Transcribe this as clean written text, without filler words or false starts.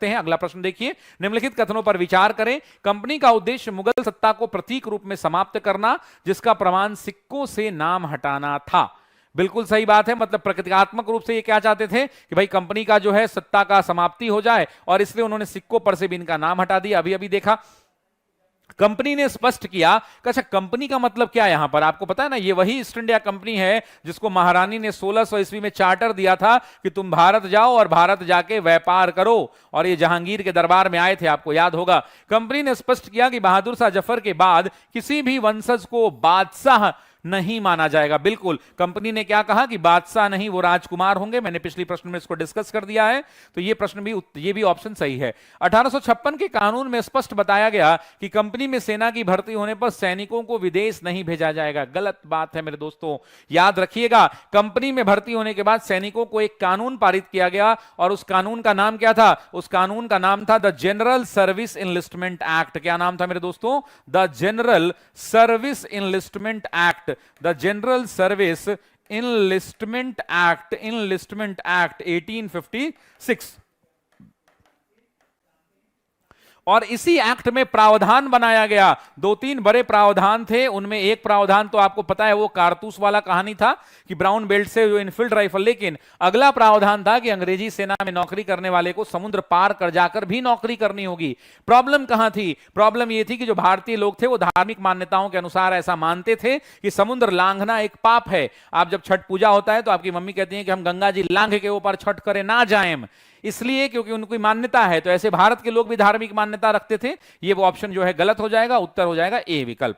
हैं। अगला प्रश्न देखिए, निम्नलिखित कथनों पर विचार करें। कंपनी का उद्देश्य मुगल सत्ता को प्रतीक रूप में समाप्त करना, जिसका प्रमाण सिक्कों से नाम हटाना था। बिल्कुल सही बात है। मतलब प्रतीकात्मक रूप से ये क्या चाहते थे कि भाई कंपनी का जो है सत्ता का समाप्ति हो जाए, और इसलिए उन्होंने सिक्कों पर से भी इनका नाम हटा दिया। अभी अभी देखा, कंपनी ने स्पष्ट किया। अच्छा, कंपनी का मतलब क्या है यहां पर आपको पता है ना, ये वही ईस्ट इंडिया कंपनी है जिसको महारानी ने 1600 ईस्वी में चार्टर दिया था कि तुम भारत जाओ और भारत जाके व्यापार करो, और ये जहांगीर के दरबार में आए थे, आपको याद होगा। कंपनी ने स्पष्ट किया कि बहादुर शाह जफर के बाद किसी भी वंशज को बादशाह नहीं माना जाएगा। बिल्कुल, कंपनी ने क्या कहा कि बादशाह नहीं, वो राजकुमार होंगे। मैंने पिछली प्रश्न में इसको डिस्कस कर दिया है, तो ये प्रश्न भी, ये भी ऑप्शन सही है। 1856 के कानून में स्पष्ट बताया गया कि कंपनी में सेना की भर्ती होने पर सैनिकों को विदेश नहीं भेजा जाएगा। गलत बात है मेरे दोस्तों, याद रखिएगा। कंपनी में भर्ती होने के बाद सैनिकों को एक कानून पारित किया गया, और उस कानून का नाम क्या था? उस कानून का नाम था the general service enlistment act. क्या नाम था मेरे दोस्तों? The general service enlistment act, the General Service Enlistment Act 1856। और इसी एक्ट में प्रावधान बनाया गया, दो तीन बड़े प्रावधान थे। उनमें एक प्रावधान तो आपको पता है, वो कारतूस वाला कहानी था कि ब्राउन बेल्ट से जो इनफील्ड राइफल। लेकिन अगला प्रावधान था कि अंग्रेजी सेना में नौकरी करने वाले को समुद्र पार कर जाकर भी नौकरी करनी होगी। प्रॉब्लम कहां थी? प्रॉब्लम यह थी कि जो भारतीय लोग थे वो धार्मिक मान्यताओं के अनुसार ऐसा मानते थे कि समुद्र लांघना एक पाप है। आप जब छठ पूजा होता है तो आपकी मम्मी कहती है कि हम गंगा जी लांघ के ऊपर छठ करें ना जाएं, इसलिए क्योंकि उनकी मान्यता है। तो ऐसे भारत के लोग भी धार्मिक मान्यता रखते थे। ये वो ऑप्शन जो है गलत हो जाएगा, उत्तर हो जाएगा ए विकल्प।